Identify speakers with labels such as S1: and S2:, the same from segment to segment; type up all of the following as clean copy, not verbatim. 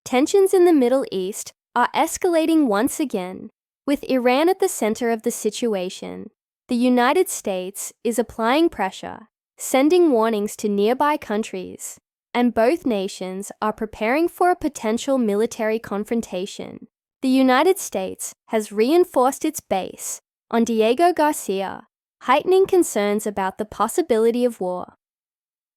S1: Tensions in the Middle East are escalating once again, with Iran at the center of the situation. The United States is applying pressure, sending warnings to nearby countries, and both nations are preparing for a potential military confrontation. The United States has reinforced its base on Diego Garcia, heightening concerns about the possibility of war.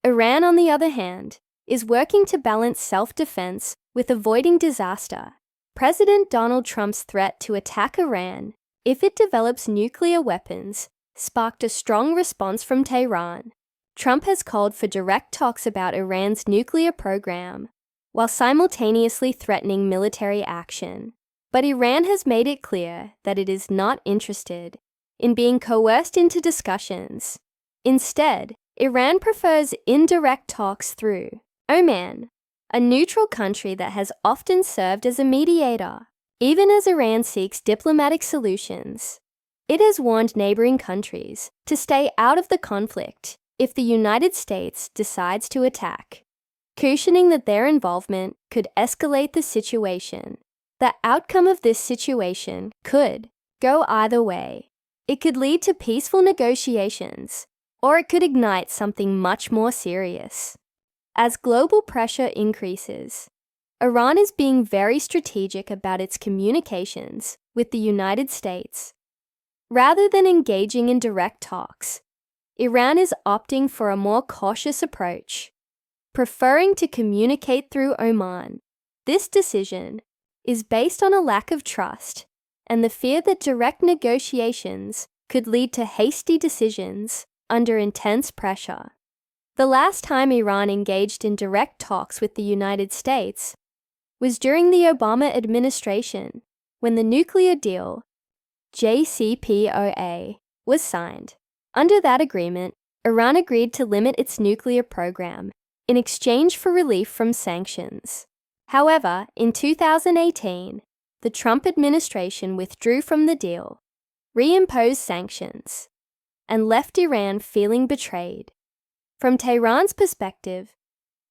S1: Iran, on the other hand, is working to balance self-defense with avoiding disaster. President Donald Trump's threat to attack Iran if it develops nuclear weapons sparked a strong response from Tehran. Trump has called for direct talks about Iran's nuclear program, while simultaneously threatening military action. But Iran has made it clear that it is not interested in being coerced into discussions. Instead, Iran prefers indirect talks through Oman, a neutral country that has often served as a mediator. Even as Iran seeks diplomatic solutions, it has warned neighboring countries to stay out of the conflict if the United States decides to attack, cautioning that their involvement could escalate the situation. The outcome of this situation could go either way. It could lead to peaceful negotiations, or it could ignite something much more serious. As global pressure increases, Iran is being very strategic about its communications with the United States. Rather than engaging in direct talks, Iran is opting for a more cautious approach, preferring to communicate through Oman. This decision is based on a lack of trust and the fear that direct negotiations could lead to hasty decisions under intense pressure. The last time Iran engaged in direct talks with the United States was during the Obama administration, when the nuclear deal, JCPOA, was signed. Under that agreement, Iran agreed to limit its nuclear program in exchange for relief from sanctions. However, in 2018, the Trump administration withdrew from the deal, reimposed sanctions, and left Iran feeling betrayed. From Tehran's perspective,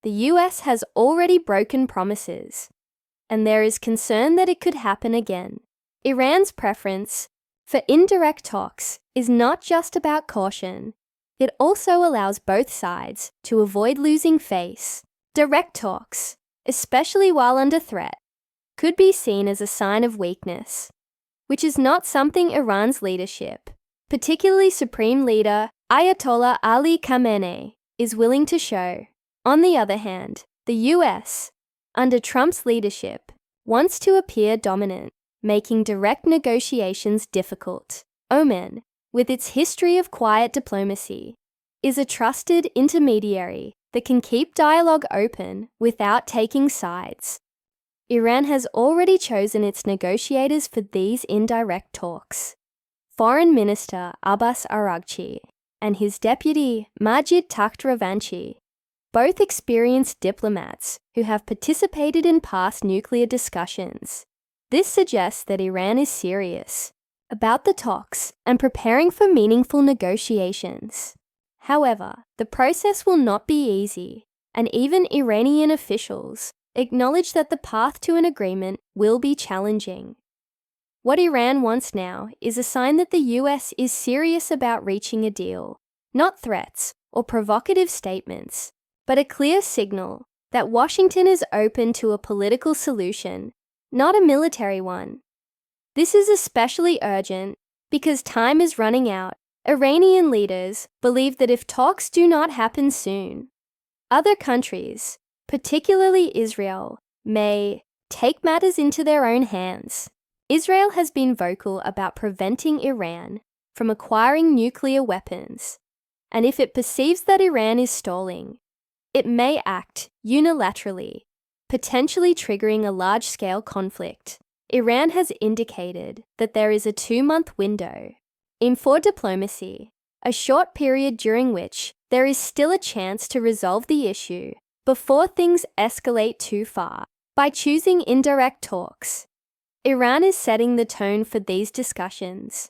S1: the US has already broken promises, and there is concern that it could happen again. Iran's preference for indirect talks is not just about caution, it also allows both sides to avoid losing face. Direct talks, especially while under threat, could be seen as a sign of weakness, which is not something Iran's leadership, particularly Supreme Leader Ayatollah Ali Khamenei, is willing to show. On the other hand, the US, under Trump's leadership, wants to appear dominant, making direct negotiations difficult. Oman, with its history of quiet diplomacy, is a trusted intermediary that can keep dialogue open without taking sides. Iran has already chosen its negotiators for these indirect talks. Foreign Minister Abbas Araghchi and his deputy Majid Takhtravanchi, both experienced diplomats who have participated in past nuclear discussions. This suggests that Iran is serious about the talks and preparing for meaningful negotiations. However, the process will not be easy, and even Iranian officials acknowledge that the path to an agreement will be challenging. What Iran wants now is a sign that the US is serious about reaching a deal, not threats or provocative statements, but a clear signal that Washington is open to a political solution, not a military one. This is especially urgent because time is running out. Iranian leaders believe that if talks do not happen soon, other countries, particularly Israel, may take matters into their own hands. Israel has been vocal about preventing Iran from acquiring nuclear weapons, and if it perceives that Iran is stalling, it may act unilaterally, potentially triggering a large-scale conflict. Iran has indicated that there is a 2-month window for diplomacy, a short period during which there is still a chance to resolve the issue before things escalate too far. By choosing indirect talks, Iran is setting the tone for these discussions.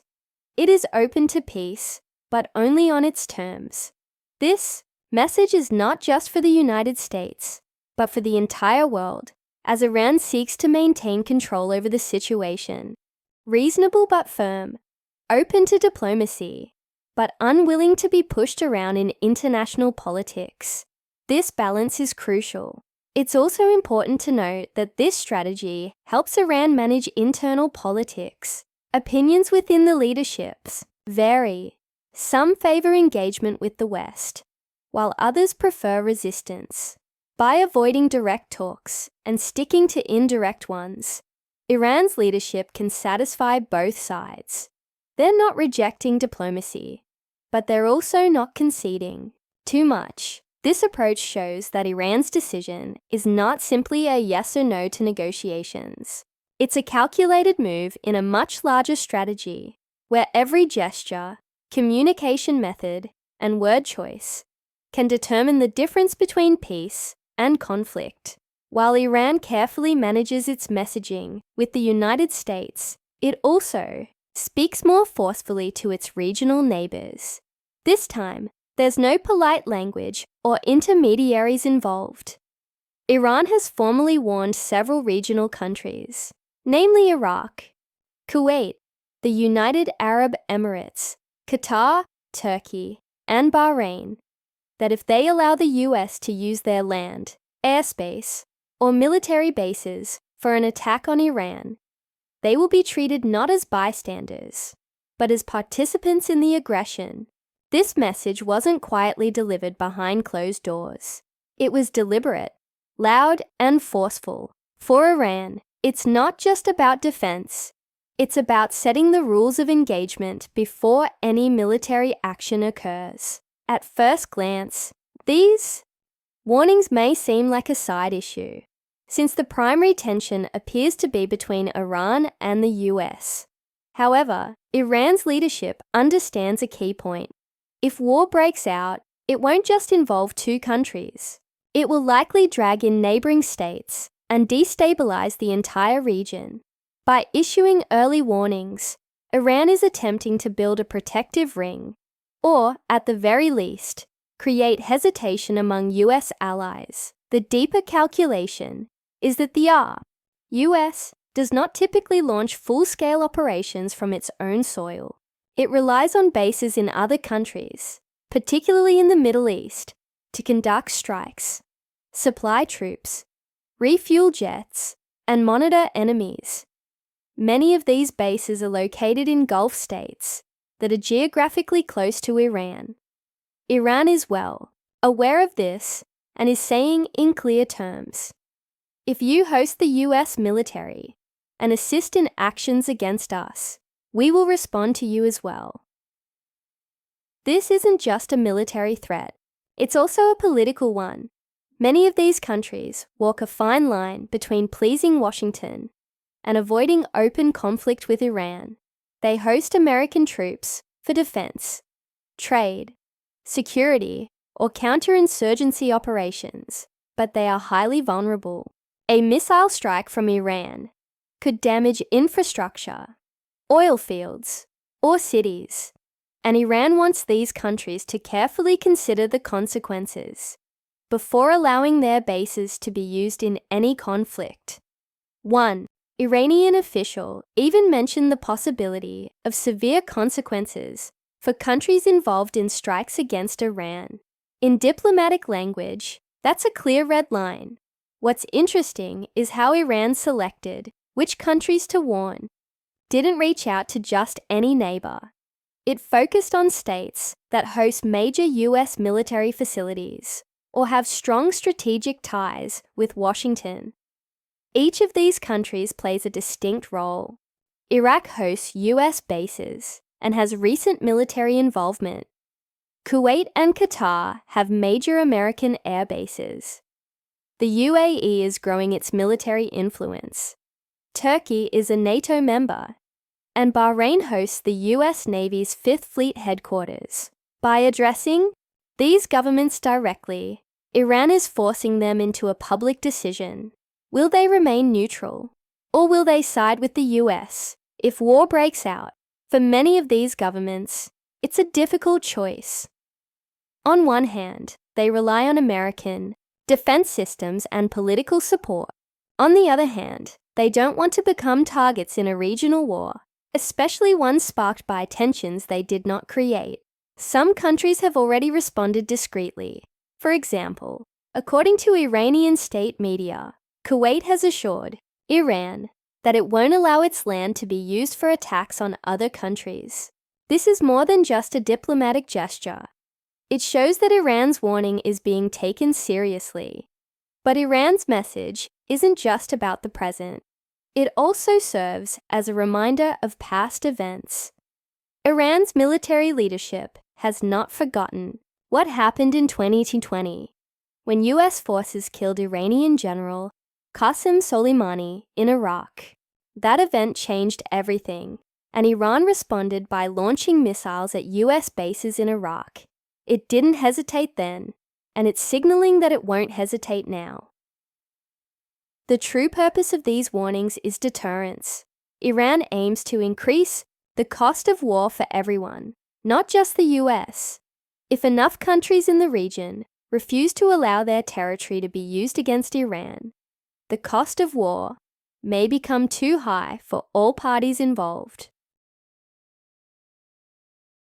S1: It is open to peace, but only on its terms. This message is not just for the United States, but for the entire world, as Iran seeks to maintain control over the situation. Reasonable but firm, open to diplomacy, but unwilling to be pushed around in international politics. This balance is crucial. It's also important to note that this strategy helps Iran manage internal politics. Opinions within the leaderships vary. Some favor engagement with the West, while others prefer resistance. By avoiding direct talks and sticking to indirect ones, Iran's leadership can satisfy both sides. They're not rejecting diplomacy, but they're also not conceding too much. This approach shows that Iran's decision is not simply a yes or no to negotiations. It's a calculated move in a much larger strategy, where every gesture, communication method, and word choice can determine the difference between peace and conflict. While Iran carefully manages its messaging with the United States, it also speaks more forcefully to its regional neighbors. This time, there's no polite language or intermediaries involved. Iran has formally warned several regional countries, namely Iraq, Kuwait, the United Arab Emirates, Qatar, Turkey, and Bahrain, that if they allow the US to use their land, airspace, or military bases for an attack on Iran, they will be treated not as bystanders, but as participants in the aggression. This message wasn't quietly delivered behind closed doors. It was deliberate, loud, and forceful. For Iran, it's not just about defense. It's about setting the rules of engagement before any military action occurs. At first glance, these warnings may seem like a side issue, since the primary tension appears to be between Iran and the US. However, Iran's leadership understands a key point. If war breaks out, it won't just involve two countries. It will likely drag in neighboring states and destabilize the entire region. By issuing early warnings, Iran is attempting to build a protective ring, or, at the very least, create hesitation among US allies. The deeper calculation is that the US does not typically launch full-scale operations from its own soil. It relies on bases in other countries, particularly in the Middle East, to conduct strikes, supply troops, refuel jets, and monitor enemies. Many of these bases are located in Gulf states that are geographically close to Iran. Iran is well aware of this and is saying in clear terms, if you host the US military and assist in actions against us, we will respond to you as well. This isn't just a military threat, it's also a political one. Many of these countries walk a fine line between pleasing Washington and avoiding open conflict with Iran. They host American troops for defense, trade, security, or counterinsurgency operations, but they are highly vulnerable. A missile strike from Iran could damage infrastructure, oil fields, or cities, and Iran wants these countries to carefully consider the consequences before allowing their bases to be used in any conflict. One Iranian official even mentioned the possibility of severe consequences for countries involved in strikes against Iran. In diplomatic language, that's a clear red line. What's interesting is how Iran selected which countries to warn. Didn't reach out to just any neighbor. It focused on states that host major US military facilities or have strong strategic ties with Washington. Each of these countries plays a distinct role. Iraq hosts US bases and has recent military involvement. Kuwait and Qatar have major American air bases. The UAE is growing its military influence. Turkey is a NATO member, and Bahrain hosts the US Navy's Fifth Fleet headquarters. By addressing these governments directly, Iran is forcing them into a public decision. Will they remain neutral, or will they side with the US if war breaks out? For many of these governments, it's a difficult choice. On one hand, they rely on American defense systems and political support. On the other hand, they don't want to become targets in a regional war, especially one sparked by tensions they did not create. Some countries have already responded discreetly. For example, according to Iranian state media, Kuwait has assured Iran that it won't allow its land to be used for attacks on other countries. This is more than just a diplomatic gesture. It shows that Iran's warning is being taken seriously. But Iran's message isn't just about the present. It also serves as a reminder of past events. Iran's military leadership has not forgotten what happened in 2020, when US forces killed Iranian General Qasem Soleimani in Iraq. That event changed everything, and Iran responded by launching missiles at US bases in Iraq. It didn't hesitate then, and it's signaling that it won't hesitate now. The true purpose of these warnings is deterrence. Iran aims to increase the cost of war for everyone, not just the US. If enough countries in the region refuse to allow their territory to be used against Iran, the cost of war may become too high for all parties involved.